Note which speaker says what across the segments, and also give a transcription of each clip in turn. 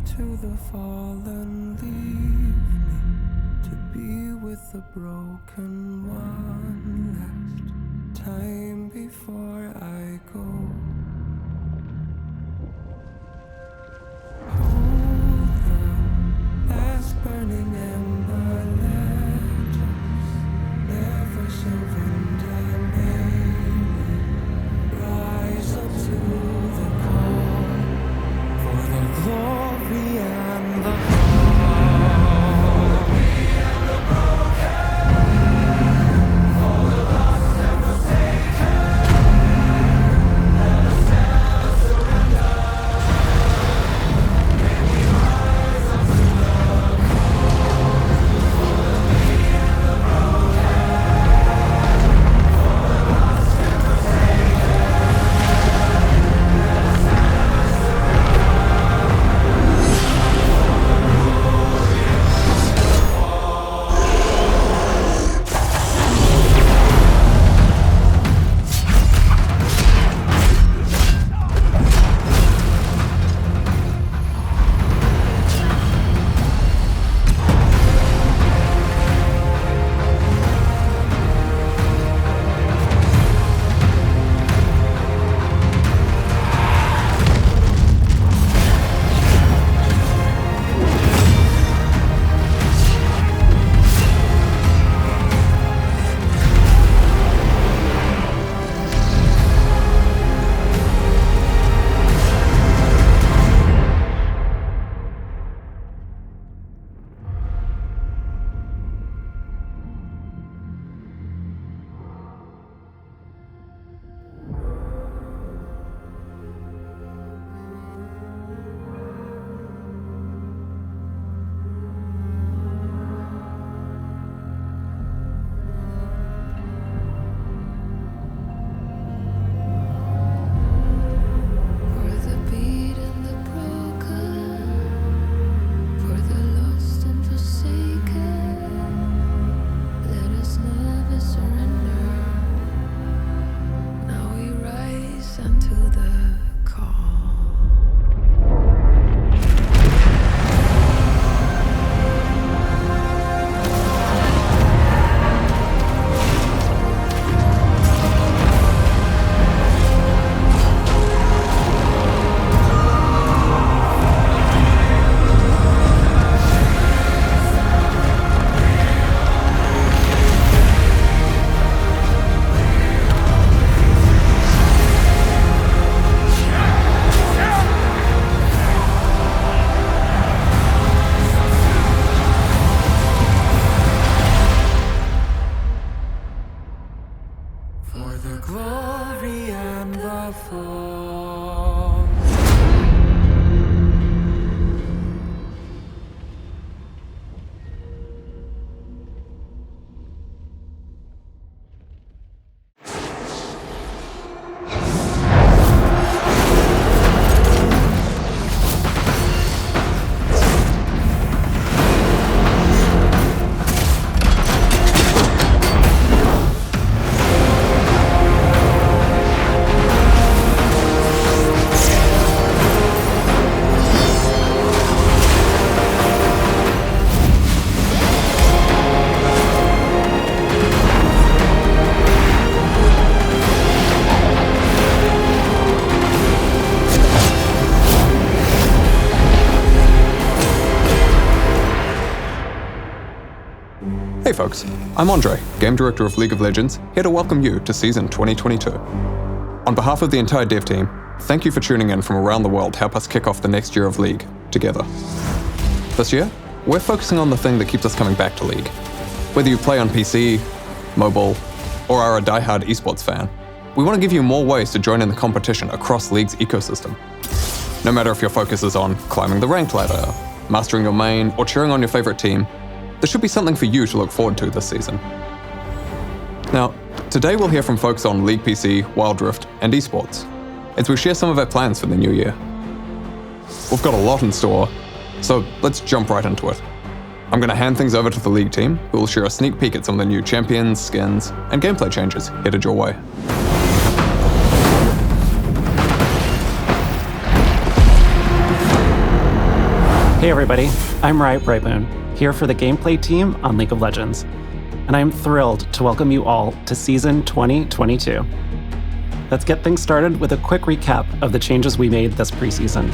Speaker 1: to the fallen, leave me to be with the broken one last time before I go. Hold the last burning ember, let us never surrender. May we rise up to the call for the glory and the
Speaker 2: Hey folks, I'm Andre, Game Director of League of Legends, here to welcome you to Season 2022. On behalf of the entire dev team, thank you for tuning in from around the world to help us kick off the next year of League, together. This year, we're focusing on the thing that keeps us coming back to League. Whether you play on PC, mobile, or are a die-hard esports fan, we want to give you more ways to join in the competition across League's ecosystem. No matter if your focus is on climbing the ranked ladder, mastering your main, or cheering on your favorite team, there should be something for you to look forward to this season. Now, today we'll hear from folks on League PC, Wild Rift, and Esports, as we share some of our plans for the new year. We've got a lot in store, so let's jump right into it. I'm going to hand things over to the League team, who will share a sneak peek at some of the new champions, skins, and gameplay changes headed your way.
Speaker 3: Hey everybody, I'm Riot Brightmoon, here for the gameplay team on League of Legends, and I am thrilled to welcome you all to Season 2022. Let's get things started with a quick recap of the changes we made this preseason.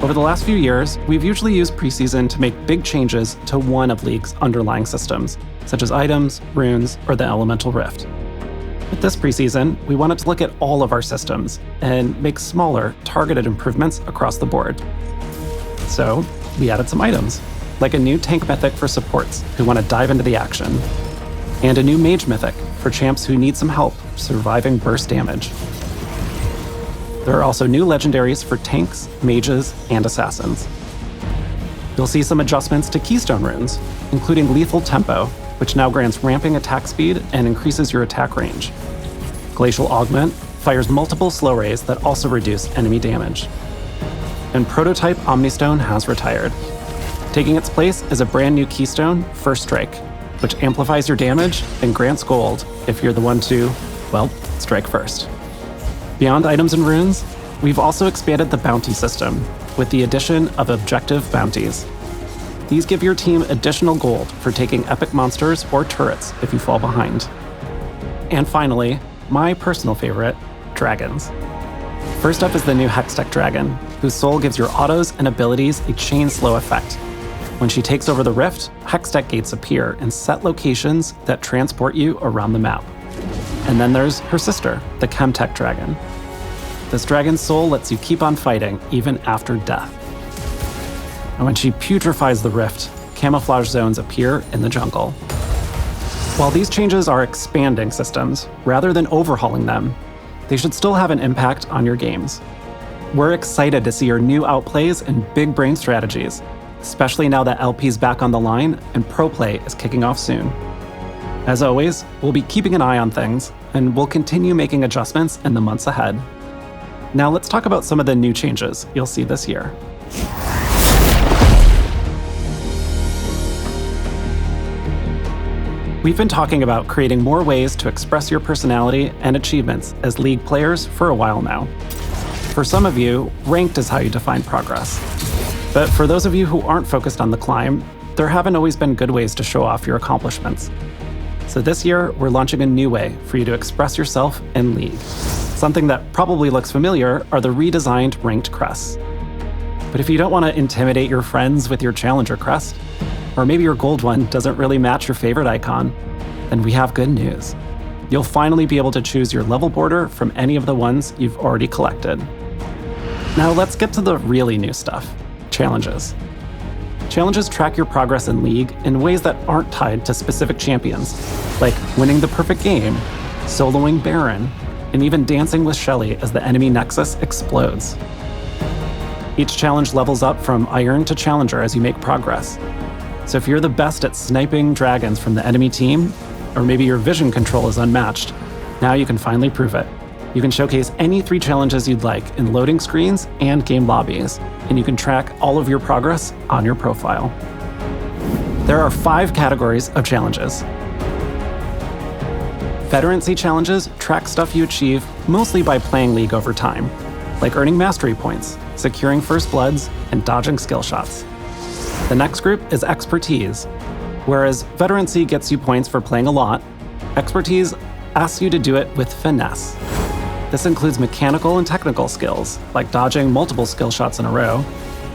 Speaker 3: Over the last few years, we've usually used preseason to make big changes to one of League's underlying systems, such as items, runes, or the Elemental Rift. With this preseason, we wanted to look at all of our systems and make smaller, targeted improvements across the board. So, we added some items, like a new tank mythic for supports who want to dive into the action, and a new mage mythic for champs who need some help surviving burst damage. There are also new legendaries for tanks, mages, and assassins. You'll see some adjustments to keystone runes, including lethal tempo, which now grants ramping attack speed and increases your attack range. Glacial Augment fires multiple slow rays that also reduce enemy damage. And Prototype Omnistone has retired. Taking its place is a brand new keystone, First Strike, which amplifies your damage and grants gold if you're the one to, well, strike first. Beyond items and runes, we've also expanded the bounty system with the addition of objective bounties. These give your team additional gold for taking epic monsters or turrets if you fall behind. And finally, my personal favorite, dragons. First up is the new Hextech Dragon, whose soul gives your autos and abilities a chain slow effect. When she takes over the rift, Hextech gates appear in set locations that transport you around the map. And then there's her sister, the Chemtech Dragon. This dragon's soul lets you keep on fighting even after death. And when she putrefies the rift, camouflage zones appear in the jungle. While these changes are expanding systems, rather than overhauling them, they should still have an impact on your games. We're excited to see your new outplays and big brain strategies, especially now that LP's back on the line and Pro Play is kicking off soon. As always, we'll be keeping an eye on things, and we'll continue making adjustments in the months ahead. Now let's talk about some of the new changes you'll see this year. We've been talking about creating more ways to express your personality and achievements as League players for a while now. For some of you, ranked is how you define progress. But for those of you who aren't focused on the climb, there haven't always been good ways to show off your accomplishments. So this year, we're launching a new way for you to express yourself in League. Something that probably looks familiar are the redesigned ranked crests. But if you don't want to intimidate your friends with your challenger crest, or maybe your gold one doesn't really match your favorite icon, then we have good news. You'll finally be able to choose your level border from any of the ones you've already collected. Now let's get to the really new stuff, challenges. Challenges track your progress in League in ways that aren't tied to specific champions, like winning the perfect game, soloing Baron, and even dancing with Shelly as the enemy nexus explodes. Each challenge levels up from Iron to Challenger as you make progress. So if you're the best at sniping dragons from the enemy team, or maybe your vision control is unmatched, now you can finally prove it. You can showcase any 3 challenges you'd like in loading screens and game lobbies, and you can track all of your progress on your profile. There are 5 categories of challenges. Veterancy challenges track stuff you achieve mostly by playing League over time, like earning mastery points, securing first bloods, and dodging skill shots. The next group is expertise. Whereas veterancy gets you points for playing a lot, expertise asks you to do it with finesse. This includes mechanical and technical skills, like dodging multiple skill shots in a row,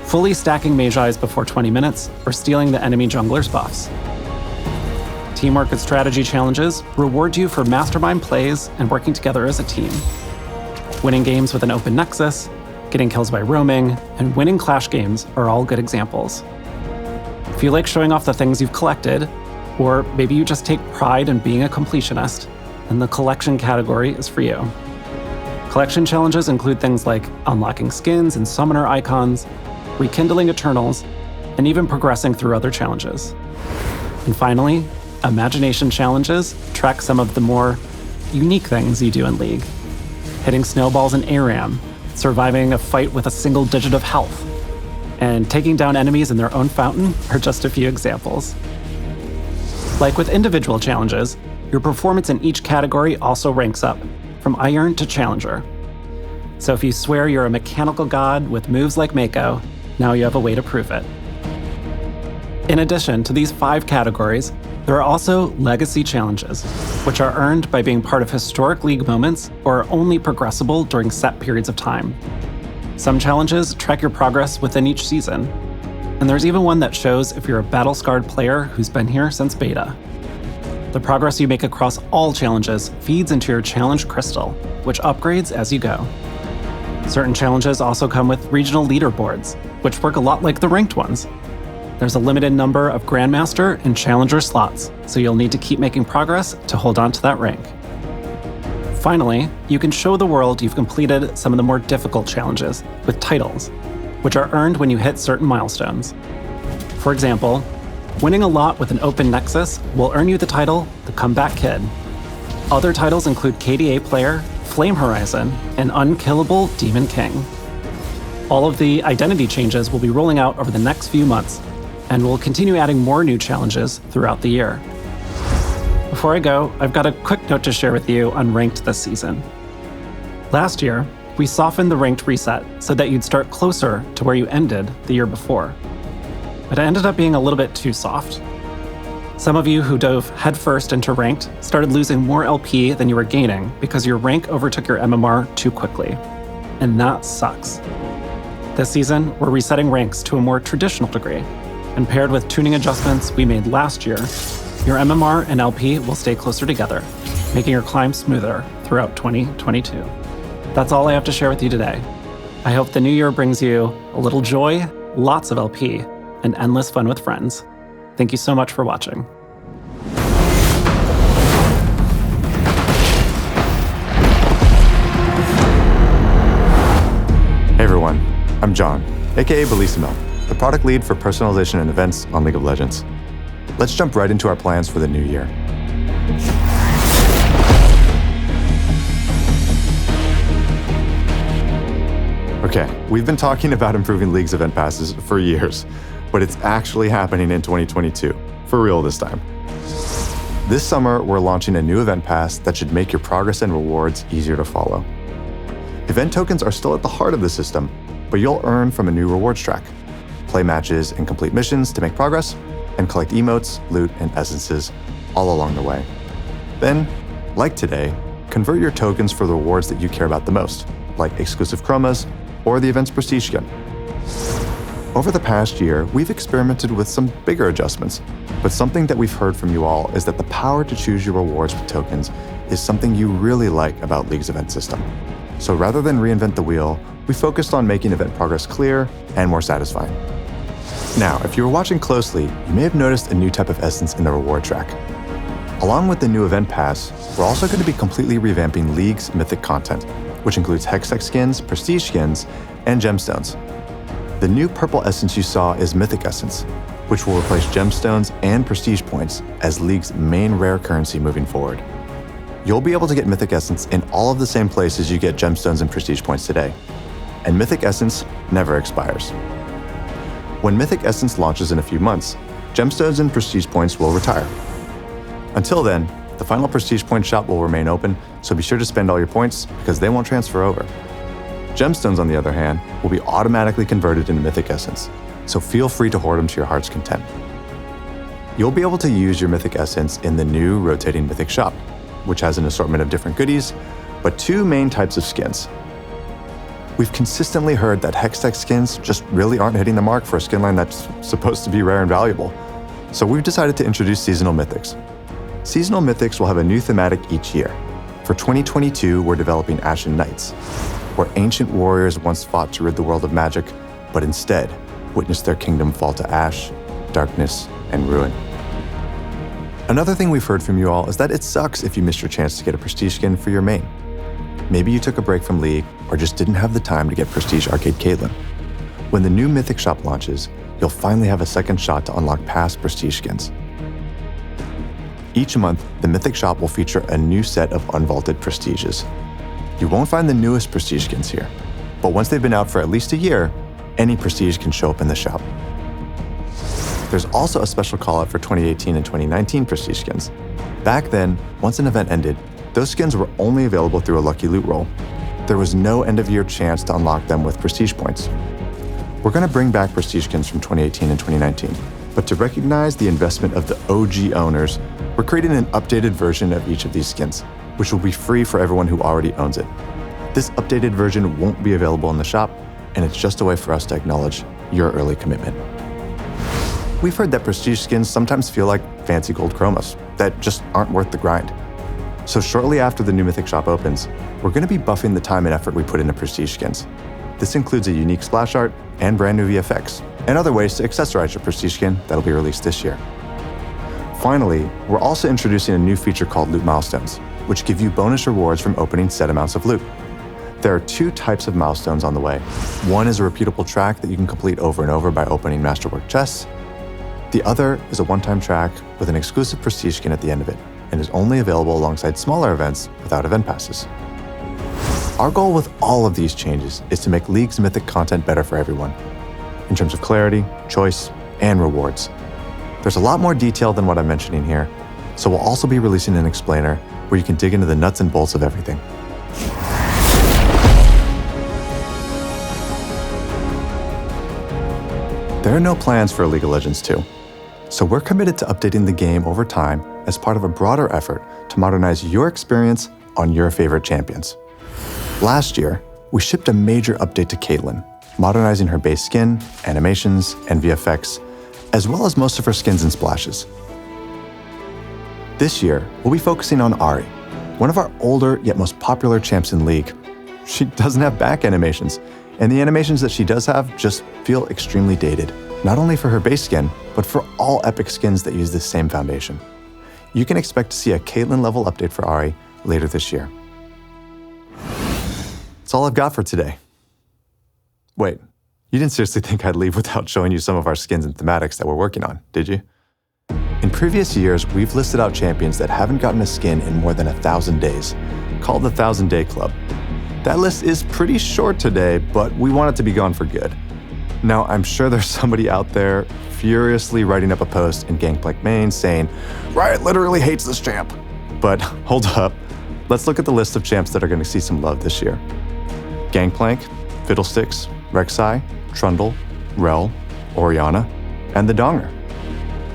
Speaker 3: fully stacking mage eyes before 20 minutes, or stealing the enemy jungler's buffs. Teamwork and strategy challenges reward you for mastermind plays and working together as a team. Winning games with an open nexus, getting kills by roaming, and winning clash games are all good examples. If you like showing off the things you've collected, or maybe you just take pride in being a completionist, then the collection category is for you. Collection challenges include things like unlocking skins and summoner icons, rekindling Eternals, and even progressing through other challenges. And finally, imagination challenges track some of the more unique things you do in League. Hitting snowballs in ARAM, surviving a fight with a single digit of health, and taking down enemies in their own fountain are just a few examples. Like with individual challenges, your performance in each category also ranks up, from Iron to Challenger. So if you swear you're a mechanical god with moves like Mako, now you have a way to prove it. In addition to these 5 categories, there are also legacy challenges, which are earned by being part of historic league moments or are only progressible during set periods of time. Some challenges track your progress within each season, and there's even one that shows if you're a battle-scarred player who's been here since beta. The progress you make across all challenges feeds into your challenge crystal, which upgrades as you go. Certain challenges also come with regional leaderboards, which work a lot like the ranked ones. There's a limited number of Grandmaster and Challenger slots, so you'll need to keep making progress to hold on to that rank. Finally, you can show the world you've completed some of the more difficult challenges with titles, which are earned when you hit certain milestones. For example, winning a lot with an open nexus will earn you the title, the Comeback Kid. Other titles include KDA Player, Flame Horizon, and Unkillable Demon King. All of the identity changes will be rolling out over the next few months, and we'll continue adding more new challenges throughout the year. Before I go, I've got a quick note to share with you on Ranked this season. Last year, we softened the Ranked reset so that you'd start closer to where you ended the year before. But it ended up being a little bit too soft. Some of you who dove headfirst into Ranked started losing more LP than you were gaining because your rank overtook your MMR too quickly. And that sucks. This season, we're resetting ranks to a more traditional degree, and paired with tuning adjustments we made last year, your MMR and LP will stay closer together, making your climb smoother throughout 2022. That's all I have to share with you today. I hope the new year brings you a little joy, lots of LP, and endless fun with friends. Thank you so much for watching.
Speaker 4: Hey everyone, I'm John, aka Bellissimo, the product lead for personalization and events on League of Legends. Let's jump right into our plans for the new year. Okay, we've been talking about improving League's event passes for years, but it's actually happening in 2022, for real this time. This summer, we're launching a new event pass that should make your progress and rewards easier to follow. Event tokens are still at the heart of the system, but you'll earn from a new rewards track. Play matches and complete missions to make progress, and collect emotes, loot, and essences all along the way. Then, like today, convert your tokens for the rewards that you care about the most, like exclusive chromas or the event's prestige skin. Over the past year, we've experimented with some bigger adjustments, but something that we've heard from you all is that the power to choose your rewards with tokens is something you really like about League's event system. So rather than reinvent the wheel, we focused on making event progress clear and more satisfying. Now, if you were watching closely, you may have noticed a new type of essence in the reward track. Along with the new event pass, we're also going to be completely revamping League's Mythic content, which includes Hextech skins, Prestige skins, and Gemstones. The new purple essence you saw is Mythic Essence, which will replace Gemstones and Prestige points as League's main rare currency moving forward. You'll be able to get Mythic Essence in all of the same places you get Gemstones and Prestige points today, and Mythic Essence never expires. When Mythic Essence launches in a few months, Gemstones and Prestige points will retire. Until then, the final Prestige point shop will remain open, so be sure to spend all your points because they won't transfer over. Gemstones, on the other hand, will be automatically converted into Mythic Essence, so feel free to hoard them to your heart's content. You'll be able to use your Mythic Essence in the new rotating Mythic shop, which has an assortment of different goodies, but 2 main types of skins. We've consistently heard that Hextech skins just really aren't hitting the mark for a skin line that's supposed to be rare and valuable. So we've decided to introduce Seasonal Mythics. Seasonal Mythics will have a new thematic each year. For 2022, we're developing Ashen Knights, where ancient warriors once fought to rid the world of magic, but instead witnessed their kingdom fall to ash, darkness, and ruin. Another thing we've heard from you all is that it sucks if you missed your chance to get a Prestige skin for your main. Maybe you took a break from League or just didn't have the time to get Prestige Arcade Caitlyn. When the new Mythic shop launches, you'll finally have a second shot to unlock past Prestige skins. Each month, the Mythic shop will feature a new set of unvaulted Prestiges. You won't find the newest Prestige skins here, but once they've been out for at least a year, any Prestige can show up in the shop. There's also a special callout for 2018 and 2019 Prestige skins. Back then, once an event ended, you could those skins were only available through a lucky loot roll. There was no end-of-year chance to unlock them with prestige points. We're going to bring back prestige skins from 2018 and 2019, but to recognize the investment of the OG owners, we're creating an updated version of each of these skins, which will be free for everyone who already owns it. This updated version won't be available in the shop, and it's just a way for us to acknowledge your early commitment. We've heard that prestige skins sometimes feel like fancy gold chromas that just aren't worth the grind. So shortly after the new Mythic shop opens, we're going to be buffing the time and effort we put into prestige skins. This includes a unique splash art and brand new VFX, and other ways to accessorize your prestige skin that'll be released this year. Finally, we're also introducing a new feature called Loot Milestones, which give you bonus rewards from opening set amounts of loot. There are two types of milestones on the way. One is a repeatable track that you can complete over and over by opening Masterwork chests. The other is a one-time track with an exclusive prestige skin at the end of it, and is only available alongside smaller events without event passes. Our goal with all of these changes is to make League's Mythic content better for everyone, in terms of clarity, choice, and rewards. There's a lot more detail than what I'm mentioning here, so we'll also be releasing an explainer where you can dig into the nuts and bolts of everything. There are no plans for League of Legends 2, so we're committed to updating the game over time as part of a broader effort to modernize your experience on your favorite champions. Last year, we shipped a major update to Caitlyn, modernizing her base skin, animations, and VFX, as well as most of her skins and splashes. This year, we'll be focusing on Ahri, one of our older yet most popular champs in League. She doesn't have back animations, and the animations that she does have just feel extremely dated, not only for her base skin, but for all epic skins that use this same foundation. You can expect to see a Caitlyn level update for Ahri later this year. That's all I've got for today. Wait, you didn't seriously think I'd leave without showing you some of our skins and thematics that we're working on, did you? In previous years, we've listed out champions that haven't gotten a skin in more than 1,000 days, called the 1,000 Day Club. That list is pretty short today, but we want it to be gone for good. Now, I'm sure there's somebody out there furiously writing up a post in Gangplank main saying, Riot literally hates this champ. But hold up, let's look at the list of champs that are going to see some love this year. Gangplank, Fiddlesticks, Rek'Sai, Trundle, Rel, Orianna, and the Donger.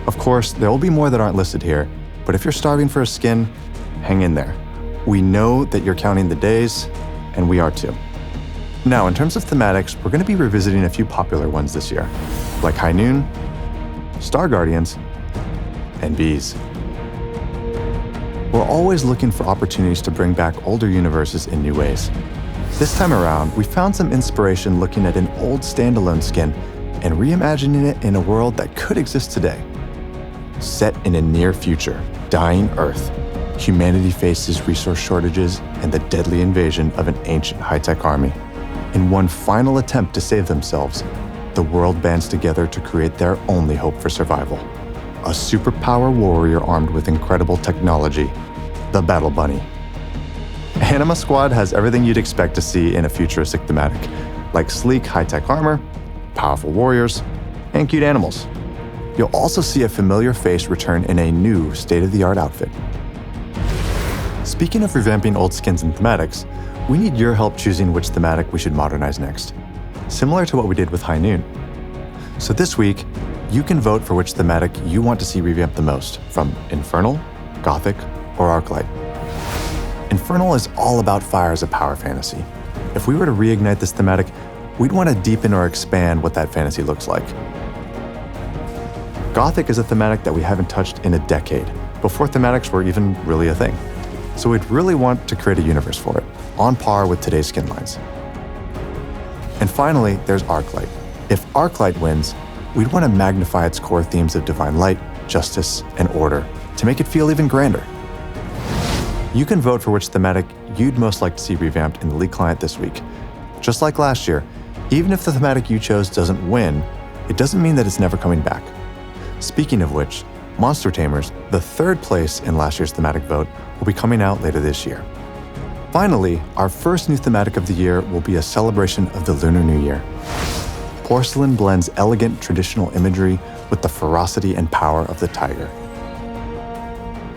Speaker 4: Of course, there will be more that aren't listed here, but if you're starving for a skin, hang in there. We know that you're counting the days, and we are too. Now, in terms of thematics, we're going to be revisiting a few popular ones this year, like High Noon, Star Guardians, and Bees. We're always looking for opportunities to bring back older universes in new ways. This time around, we found some inspiration looking at an old standalone skin and reimagining it in a world that could exist today. Set in a near future, dying Earth, humanity faces resource shortages and the deadly invasion of an ancient high-tech army. In one final attempt to save themselves, the world bands together to create their only hope for survival. A superpower warrior armed with incredible technology, the Battle Bunny. Anima Squad has everything you'd expect to see in a futuristic thematic, like sleek high-tech armor, powerful warriors, and cute animals. You'll also see a familiar face return in a new state-of-the-art outfit. Speaking of revamping old skins and thematics, we need your help choosing which thematic we should modernize next, similar to what we did with High Noon. So this week, you can vote for which thematic you want to see revamped the most, from Infernal, Gothic, or Arclight. Infernal is all about fire as a power fantasy. If we were to reignite this thematic, we'd want to deepen or expand what that fantasy looks like. Gothic is a thematic that we haven't touched in a decade, before thematics were even really a thing. So we'd really want to create a universe for it, on par with today's skin lines. And finally, there's Arclight. If Arclight wins, we'd want to magnify its core themes of divine light, justice, and order to make it feel even grander. You can vote for which thematic you'd most like to see revamped in the League client this week. Just like last year, even if the thematic you chose doesn't win, it doesn't mean that it's never coming back. Speaking of which, Monster Tamers, the third place in last year's thematic vote, will be coming out later this year. Finally, our first new thematic of the year will be a celebration of the Lunar New Year. Porcelain blends elegant traditional imagery with the ferocity and power of the tiger.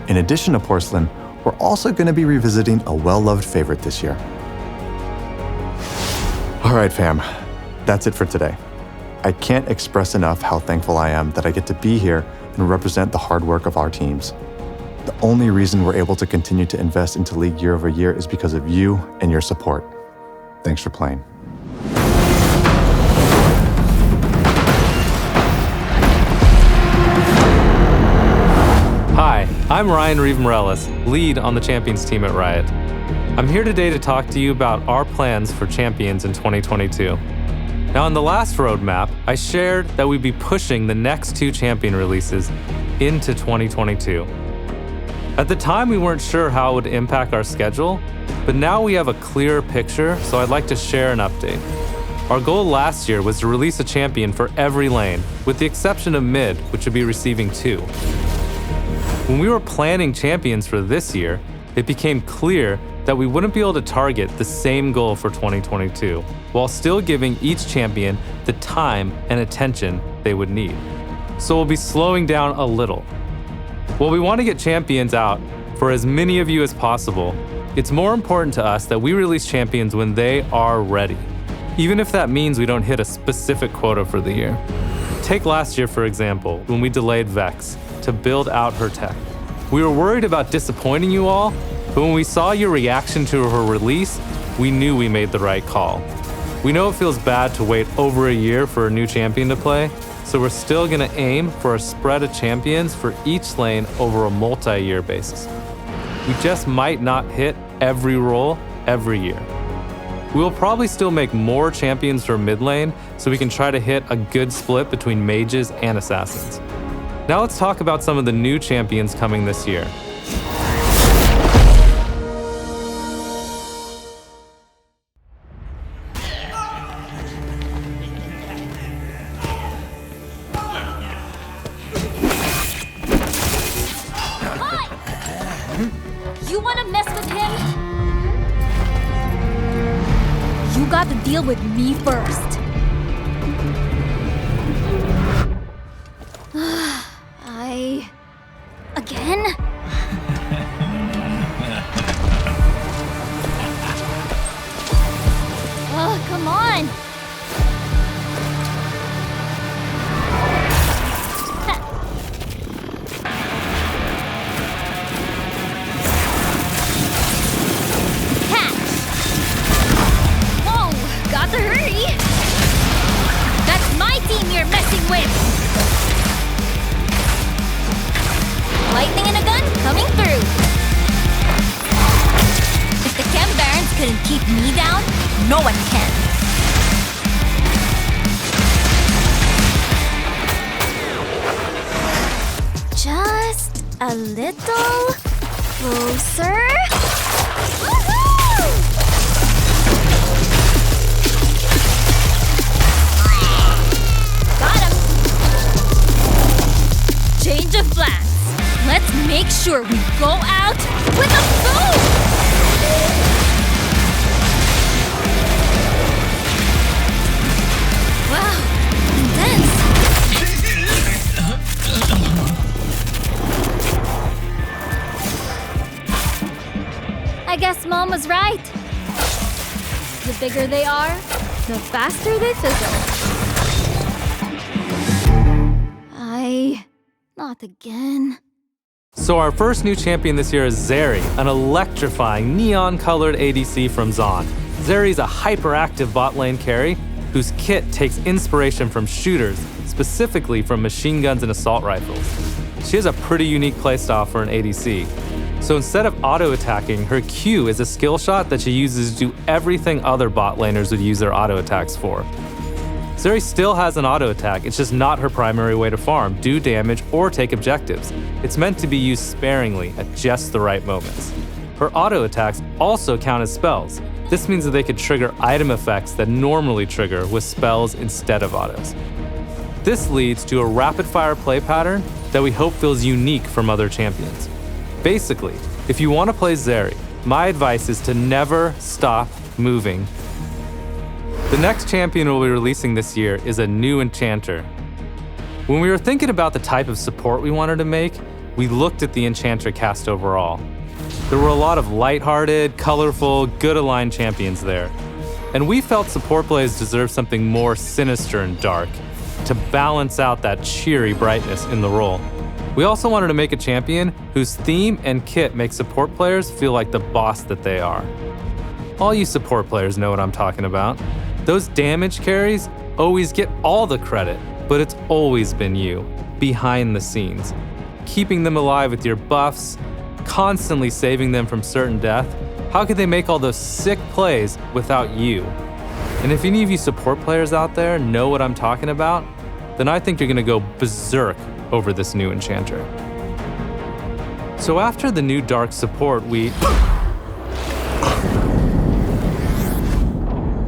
Speaker 4: In addition to Porcelain, we're also going to be revisiting a well-loved favorite this year. All right, fam, that's it for today. I can't express enough how thankful I am that I get to be here and represent the hard work of our teams. The only reason we're able to continue to invest into League year over year is because of you and your support. Thanks for playing.
Speaker 5: Hi, I'm Ryan Reeve-Morellis, lead on the Champions team at Riot. I'm here today to talk to you about our plans for Champions in 2022. Now, in the last roadmap, I shared that we'd be pushing the next 2 Champion releases into 2022. At the time, we weren't sure how it would impact our schedule, but now we have a clearer picture, so I'd like to share an update. Our goal last year was to release a champion for every lane, with the exception of mid, which would be receiving 2. When we were planning champions for this year, it became clear that we wouldn't be able to target the same goal for 2022, while still giving each champion the time and attention they would need. So we'll be slowing down a little. While we want to get champions out for as many of you as possible, it's more important to us that we release champions when they are ready, even if that means we don't hit a specific quota for the year. Take last year, for example, when we delayed Vex to build out her tech. We were worried about disappointing you all, but when we saw your reaction to her release, we knew we made the right call. We know it feels bad to wait over a year for a new champion to play, so we're still gonna aim for a spread of champions for each lane over a multi-year basis. We just might not hit every role every year. We will probably still make more champions for mid lane so we can try to hit a good split between mages and assassins. Now let's talk about some of the new champions coming this year.
Speaker 6: You wanna mess with him? You got to deal with me first. Again? Oh, come on! Catch! Whoa, got to hurry! That's my team you're messing with! Lightning in a gun coming through. If the Chem Barons couldn't keep me down, no one can. Just a little closer. Woohoo! Got him. Change of plans. Let's make sure we go out with a boom! Wow, intense! I guess Mom was right. The bigger they are, the faster they fizzle. Not again.
Speaker 5: So our first new champion this year is Zeri, an electrifying neon-colored ADC from Zon. Zeri is a hyperactive bot lane carry whose kit takes inspiration from shooters, specifically from machine guns and assault rifles. She has a pretty unique playstyle for an ADC. So instead of auto-attacking, her Q is a skill shot that she uses to do everything other bot laners would use their auto-attacks for. Zeri still has an auto-attack, it's just not her primary way to farm, do damage, or take objectives. It's meant to be used sparingly at just the right moments. Her auto-attacks also count as spells. This means that they could trigger item effects that normally trigger with spells instead of autos. This leads to a rapid-fire play pattern that we hope feels unique from other champions. Basically, if you want to play Zeri, my advice is to never stop moving. The next champion we'll be releasing this year is a new enchanter. When we were thinking about the type of support we wanted to make, we looked at the enchanter cast overall. There were a lot of lighthearted, colorful, good-aligned champions there. And we felt support plays deserved something more sinister and dark to balance out that cheery brightness in the role. We also wanted to make a champion whose theme and kit make support players feel like the boss that they are. All you support players know what I'm talking about. Those damage carries always get all the credit, but it's always been you, behind the scenes, keeping them alive with your buffs, constantly saving them from certain death. How could they make all those sick plays without you? And if any of you support players out there know what I'm talking about, then I think you're gonna go berserk over this new enchanter. So after the new dark support,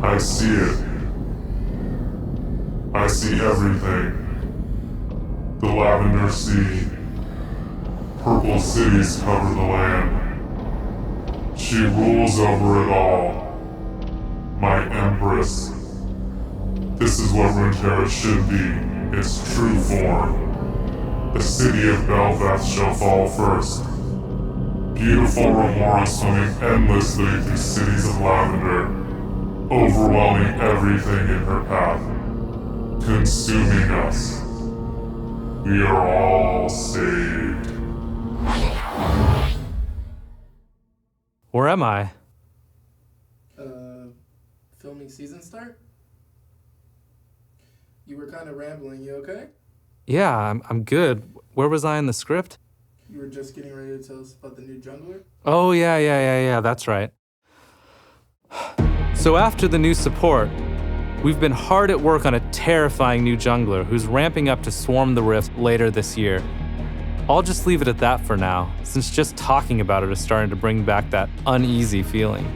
Speaker 7: I see it. I see everything. The lavender sea. Purple cities cover the land. She rules over it all. My empress. This is what Runeterra should be, its true form. The city of Belveth shall fall first. Beautiful Remora swimming endlessly through cities of lavender, overwhelming everything in her path, consuming us. We are all saved.
Speaker 5: Where am I?
Speaker 8: Filming season start? You were kind of rambling, you okay?
Speaker 5: Yeah, I'm good. Where was I in the script?
Speaker 8: You were just getting ready to tell us about the new jungler?
Speaker 5: Oh, yeah, that's right. So after the new support, we've been hard at work on a terrifying new jungler who's ramping up to swarm the Rift later this year. I'll just leave it at that for now, since just talking about it is starting to bring back that uneasy feeling.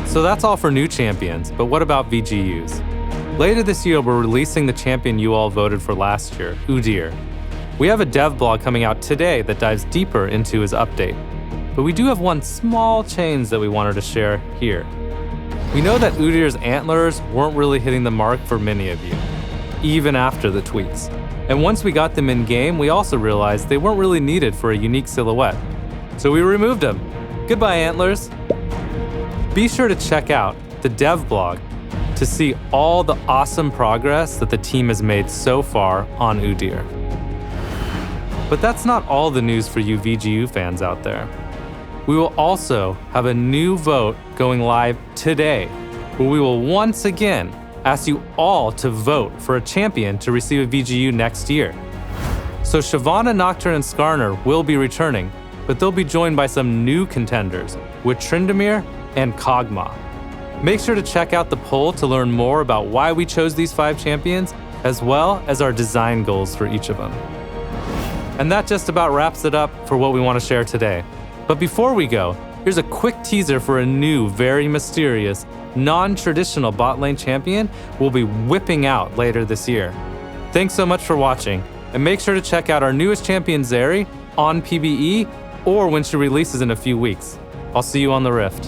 Speaker 5: So that's all for new champions, but what about VGUs? Later this year, we're releasing the champion you all voted for last year, Udyr. We have a dev blog coming out today that dives deeper into his update, but we do have one small change that we wanted to share here. We know that Udyr's antlers weren't really hitting the mark for many of you, even after the tweaks. And once we got them in game, we also realized they weren't really needed for a unique silhouette. So we removed them. Goodbye, antlers. Be sure to check out the dev blog to see all the awesome progress that the team has made so far on Udyr. But that's not all the news for you VGU fans out there. We will also have a new vote going live today, where we will once again ask you all to vote for a champion to receive a VGU next year. So Shyvana, Nocturne, and Skarner will be returning, but they'll be joined by some new contenders with Tryndamere and Kog'Maw. Make sure to check out the poll to learn more about why we chose these 5 champions, as well as our design goals for each of them. And that just about wraps it up for what we want to share today. But before we go, here's a quick teaser for a new, very mysterious, non-traditional bot lane champion we'll be whipping out later this year. Thanks so much for watching, and make sure to check out our newest champion Zeri on PBE or when she releases in a few weeks. I'll see you on the Rift.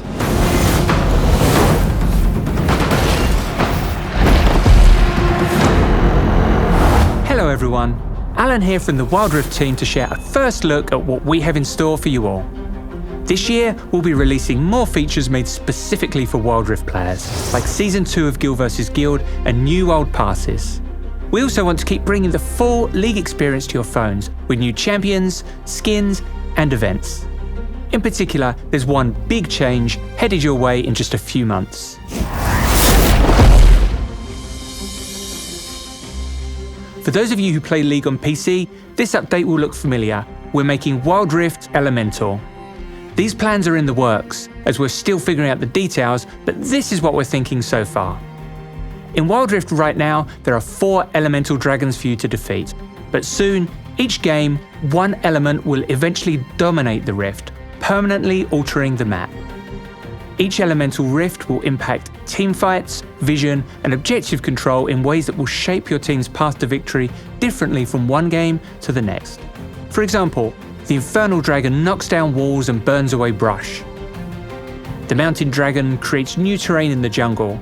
Speaker 9: Hello everyone, Alan here from the Wild Rift team to share a first look at what we have in store for you all. This year, we'll be releasing more features made specifically for Wild Rift players, like Season 2 of Guild vs Guild and new old passes. We also want to keep bringing the full League experience to your phones with new champions, skins, and events. In particular, there's one big change headed your way in just a few months. For those of you who play League on PC, this update will look familiar. We're making Wild Rift Elemental. These plans are in the works, as we're still figuring out the details, but this is what we're thinking so far. In Wild Rift right now, there are 4 elemental dragons for you to defeat, but soon, each game, one element will eventually dominate the Rift, permanently altering the map. Each elemental rift will impact teamfights, vision, and objective control in ways that will shape your team's path to victory differently from one game to the next. For example, the Infernal Dragon knocks down walls and burns away brush. The Mountain Dragon creates new terrain in the jungle.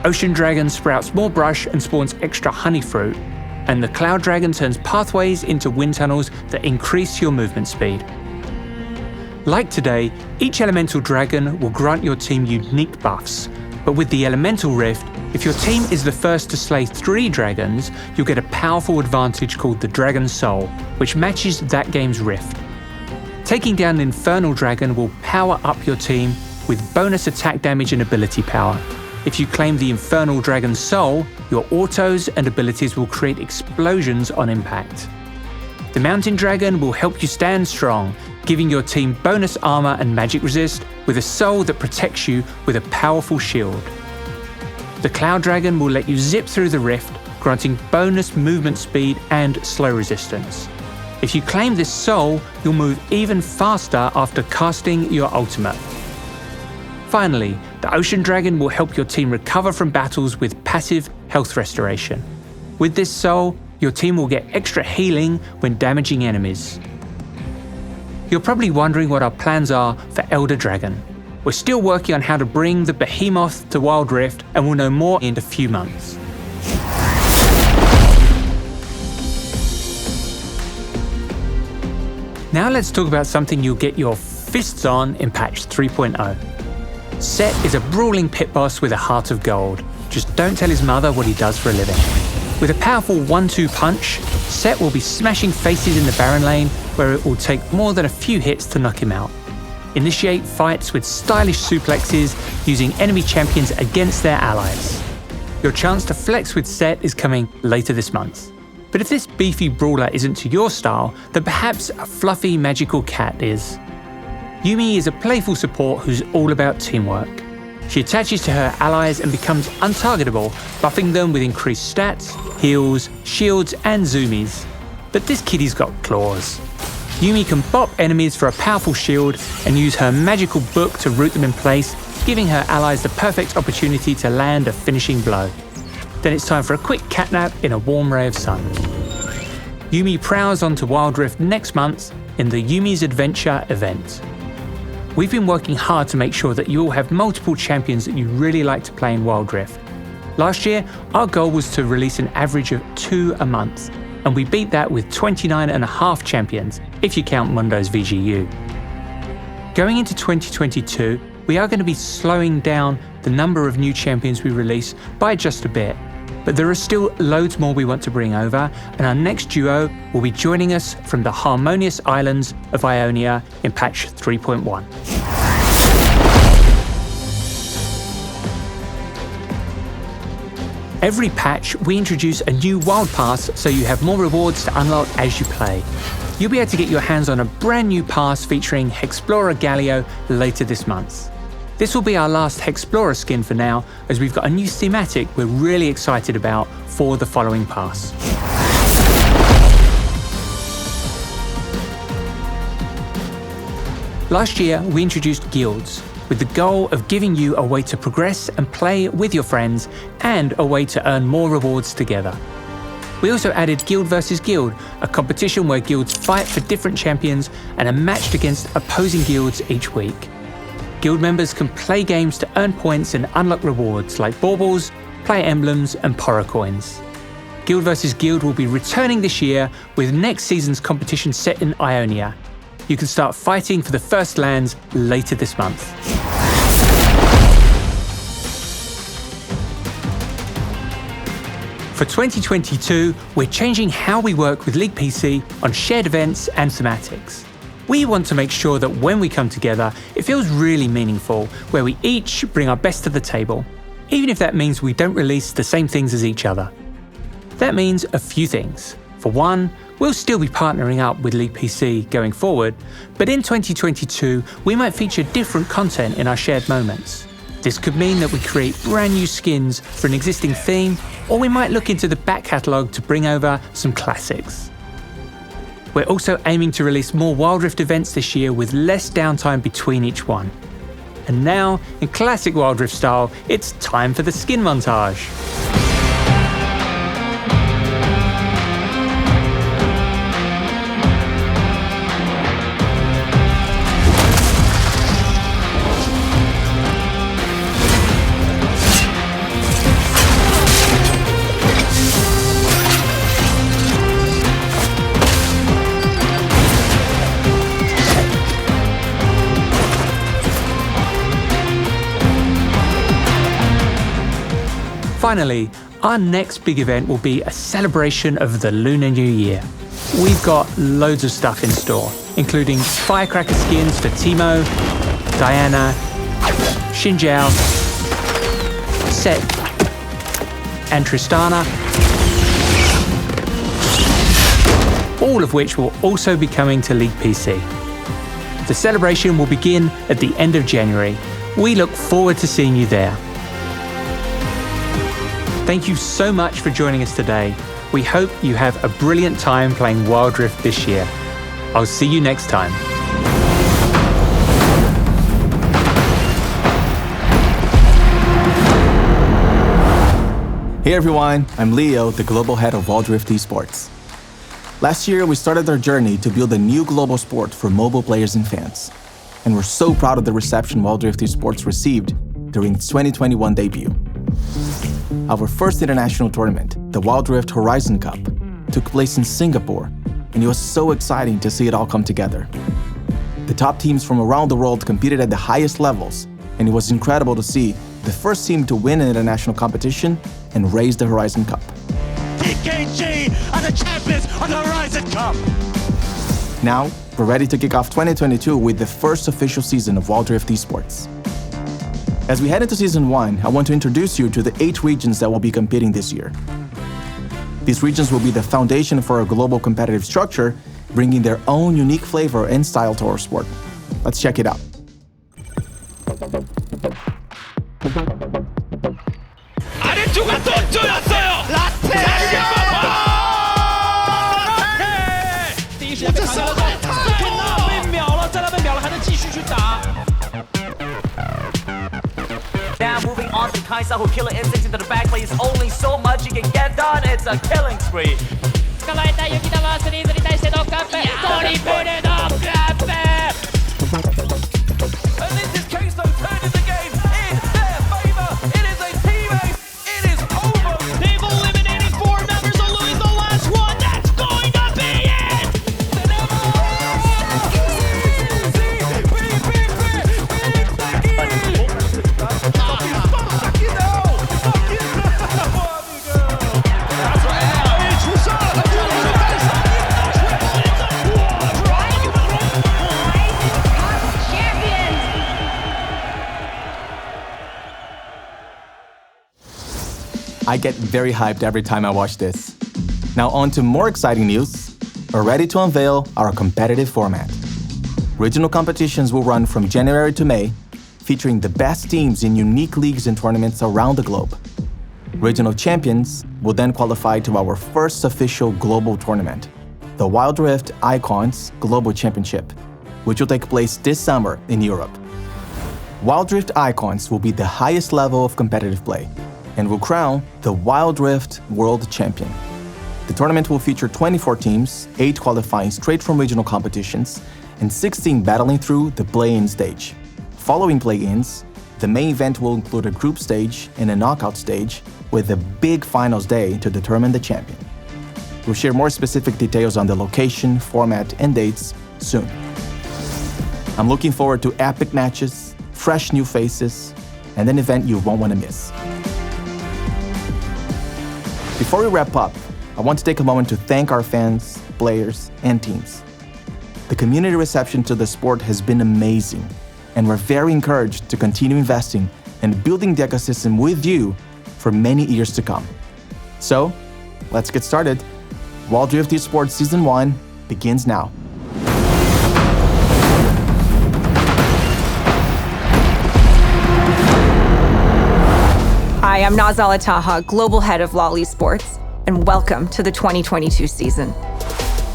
Speaker 9: Ocean Dragon sprouts more brush and spawns extra honey fruit. and the Cloud Dragon turns pathways into wind tunnels that increase your movement speed. Like today, each elemental dragon will grant your team unique buffs, but with the Elemental Rift, if your team is the first to slay 3 dragons, you'll get a powerful advantage called the Dragon Soul, which matches that game's Rift. Taking down an Infernal Dragon will power up your team with bonus attack damage and ability power. If you claim the Infernal Dragon Soul, your autos and abilities will create explosions on impact. The Mountain Dragon will help you stand strong, giving your team bonus armor and magic resist with a soul that protects you with a powerful shield. The Cloud Dragon will let you zip through the rift, granting bonus movement speed and slow resistance. If you claim this soul, you'll move even faster after casting your ultimate. Finally, the Ocean Dragon will help your team recover from battles with passive health restoration. With this soul, your team will get extra healing when damaging enemies. You're probably wondering what our plans are for Elder Dragon. We're still working on how to bring the behemoth to Wild Rift, and we'll know more in a few months. Now let's talk about something you'll get your fists on in patch 3.0. Set is a brawling pit boss with a heart of gold. Just don't tell his mother what he does for a living. With a powerful 1-2 punch, Set will be smashing faces in the Baron lane, where it will take more than a few hits to knock him out. Initiate fights with stylish suplexes using enemy champions against their allies. Your chance to flex with Set is coming later this month. But if this beefy brawler isn't to your style, then perhaps a fluffy magical cat is. Yuumi is a playful support who's all about teamwork. She attaches to her allies and becomes untargetable, buffing them with increased stats, heals, shields and zoomies. But this kittie's got claws. Yuumi can bop enemies for a powerful shield and use her magical book to root them in place, giving her allies the perfect opportunity to land a finishing blow. Then it's time for a quick catnap in a warm ray of sun. Yuumi prowls onto Wild Rift next month in the Yuumi's Adventure event. We've been working hard to make sure that you all have multiple champions that you really like to play in Wild Rift. Last year, our goal was to release an average of 2 a month, and we beat that with 29.5 champions, if you count Mundo's VGU. Going into 2022, we are going to be slowing down the number of new champions we release by just a bit, but there are still loads more we want to bring over, and our next duo will be joining us from the Harmonious Islands of Ionia in patch 3.1. Every patch, we introduce a new Wild Pass so you have more rewards to unlock as you play. You'll be able to get your hands on a brand new pass featuring Hexplorer Galio later this month. This will be our last Hexplorer skin for now, as we've got a new thematic we're really excited about for the following pass. Last year, we introduced guilds, with the goal of giving you a way to progress and play with your friends, and a way to earn more rewards together. We also added Guild vs Guild, a competition where guilds fight for different champions and are matched against opposing guilds each week. Guild members can play games to earn points and unlock rewards like baubles, player emblems and Poro coins. Guild vs Guild will be returning this year with next season's competition set in Ionia. You can start fighting for the first lands later this month. For 2022, we're changing how we work with League PC on shared events and thematics. We want to make sure that when we come together, it feels really meaningful, where we each bring our best to the table, even if that means we don't release the same things as each other. That means a few things. For one, we'll still be partnering up with League PC going forward, but in 2022, we might feature different content in our shared moments. This could mean that we create brand new skins for an existing theme, or we might look into the back catalogue to bring over some classics. We're also aiming to release more Wild Rift events this year with less downtime between each one. And now, in classic Wild Rift style, it's time for the skin montage. Finally, our next big event will be a celebration of the Lunar New Year. We've got loads of stuff in store, including firecracker skins for Teemo, Diana, Xinjiao, Set, and Tristana, all of which will also be coming to League PC. The celebration will begin at the end of January. We look forward to seeing you there. Thank you so much for joining us today. We hope you have a brilliant time playing Wild Rift this year. I'll see you next time.
Speaker 10: Hey everyone, I'm Leo, the global head of Wild Rift Esports. Last year, we started our journey to build a new global sport for mobile players and fans. And we're so proud of the reception Wild Rift Esports received during its 2021 debut. Our first international tournament, the Wild Rift Horizon Cup, took place in Singapore, and it was so exciting to see it all come together. The top teams from around the world competed at the highest levels, and it was incredible to see the first team to win an international competition and raise the Horizon Cup.
Speaker 11: TKG are the champions of the Horizon Cup!
Speaker 10: Now, we're ready to kick off 2022 with the first official season of Wild Rift Esports. As we head into Season 1, I want to introduce you to the 8 regions that will be competing this year. These regions will be the foundation for a global competitive structure, bringing their own unique flavor and style to our sport. Let's check it out.
Speaker 11: 아래쪽은 또 뚫렸어요! 라테!
Speaker 12: Now moving on to Kaiser, who killer instincts into the back plays only so much you can get done. It's a killing spree. 捕まえた雪玉スリーズに対してノックアップ。トリプルノックアップ。And in this case, though, turning the game in their favor. It is a team ace. It is over. They've eliminated 4 members of Louis, the last one. That's going to be it.
Speaker 10: I get very hyped every time I watch this. Now on to more exciting news. We're ready to unveil our competitive format. Regional competitions will run from January to May, featuring the best teams in unique leagues and tournaments around the globe. Regional champions will then qualify to our first official global tournament, the Wild Rift Icons Global Championship, which will take place this summer in Europe. Wild Rift Icons will be the highest level of competitive play and will crown the Wild Rift World Champion. The tournament will feature 24 teams, 8 qualifying straight from regional competitions, and 16 battling through the play-in stage. Following play-ins, the main event will include a group stage and a knockout stage, with a big finals day to determine the champion. We'll share more specific details on the location, format, and dates soon. I'm looking forward to epic matches, fresh new faces, and an event you won't want to miss. Before we wrap up, I want to take a moment to thank our fans, players, and teams. The community reception to the sport has been amazing, and we're very encouraged to continue investing and building the ecosystem with you for many years to come. So, let's get started. Wild Rift Esports Season 1 begins now.
Speaker 13: Hi, I'm Nazala Taha, Global Head of LoL Esports, and welcome to the 2022 season.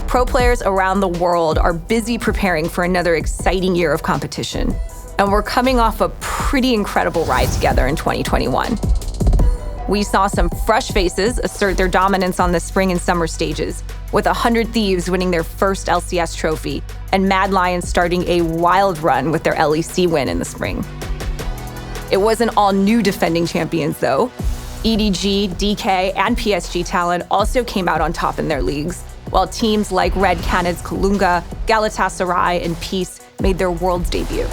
Speaker 13: Pro players around the world are busy preparing for another exciting year of competition, and we're coming off a pretty incredible ride together in 2021. We saw some fresh faces assert their dominance on the spring and summer stages, with 100 Thieves winning their first LCS trophy, and Mad Lions starting a wild run with their LEC win in the spring. It wasn't all new defending champions, though. EDG, DK, and PSG Talent also came out on top in their leagues, while teams like Red Canids Kalunga, Galatasaray, and Peace made their Worlds debut.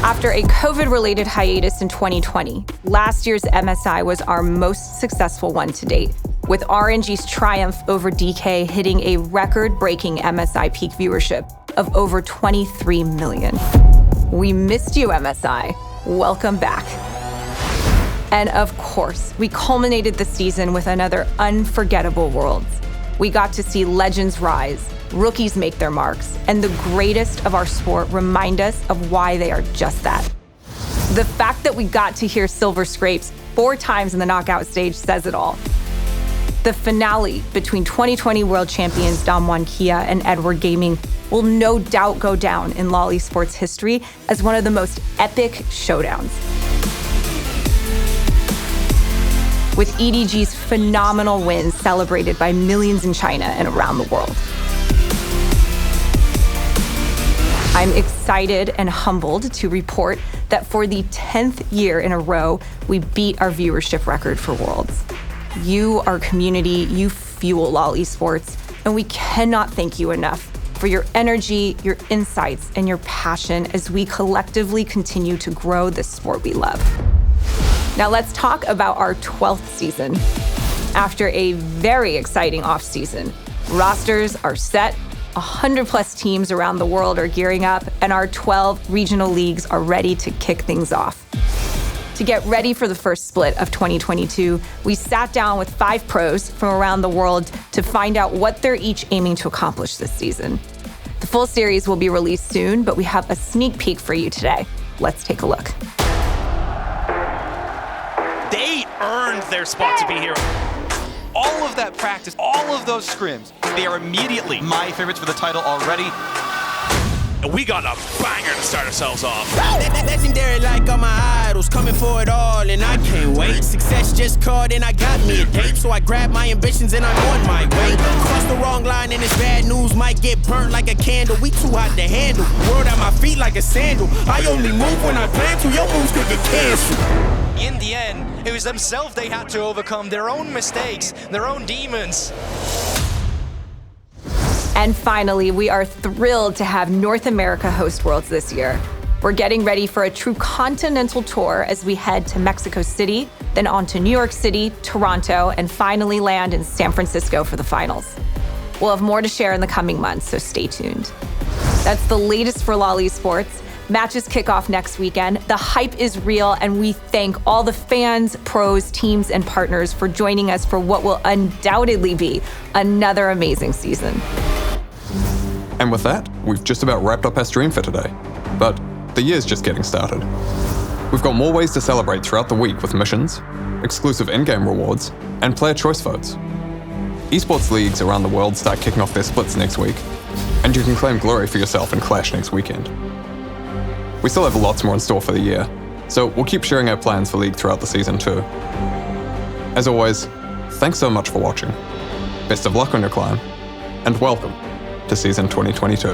Speaker 13: After a COVID-related hiatus in 2020, last year's MSI was our most successful one to date, with RNG's triumph over DK hitting a record-breaking MSI peak viewership of over 23 million. We missed you, MSI. Welcome back. And of course, we culminated the season with another unforgettable Worlds. We got to see legends rise, rookies make their marks, and the greatest of our sport remind us of why they are just that. The fact that we got to hear Silver Scrapes 4 times in the knockout stage says it all. The finale between 2020 world champions Damwon Kia and Edward Gaming will no doubt go down in LoL Esports history as one of the most epic showdowns. With EDG's phenomenal wins celebrated by millions in China and around the world. I'm excited and humbled to report that for the 10th year in a row, we beat our viewership record for Worlds. You, our community, you fuel LoL Esports, and we cannot thank you enough for your energy, your insights, and your passion as we collectively continue to grow the sport we love. Now let's talk about our 12th season. After a very exciting off-season, rosters are set, 100+ teams around the world are gearing up, and our 12 regional leagues are ready to kick things off. To get ready for the first split of 2022, we sat down with 5 pros from around the world to find out what they're each aiming to accomplish this season. The full series will be released soon, but we have a sneak peek for you today. Let's take a look.
Speaker 14: They earned their spot to be here. All of that practice, all of those scrims, they are immediately my favorites for the title already. And we got a banger to start ourselves off.
Speaker 15: Legendary like all my idols, coming for it all, and I can't wait. Success just called and I got me a date, so I grabbed my ambitions and I'm on my way. Cross the wrong line and this bad news might get burnt like a candle. We too hot to handle, world at my feet like a sandal. I only move when I plan to, your moves could get canceled.
Speaker 14: In the end, it was themselves they had to overcome, their own mistakes, their own demons.
Speaker 13: And finally, we are thrilled to have North America host Worlds this year. We're getting ready for a true continental tour as we head to Mexico City, then on to New York City, Toronto, and finally land in San Francisco for the finals. We'll have more to share in the coming months, so stay tuned. That's the latest for LoL Esports. Matches kick off next weekend. The hype is real, and we thank all the fans, pros, teams, and partners for joining us for what will undoubtedly be another amazing season.
Speaker 2: And with that, we've just about wrapped up our stream for today. But the year's just getting started. We've got more ways to celebrate throughout the week with missions, exclusive in-game rewards, and player choice votes. Esports leagues around the world start kicking off their splits next week, and you can claim glory for yourself in Clash next weekend. We still have lots more in store for the year, so we'll keep sharing our plans for League throughout the season too. As always, thanks so much for watching. Best of luck on your climb, and welcome to Season 2022.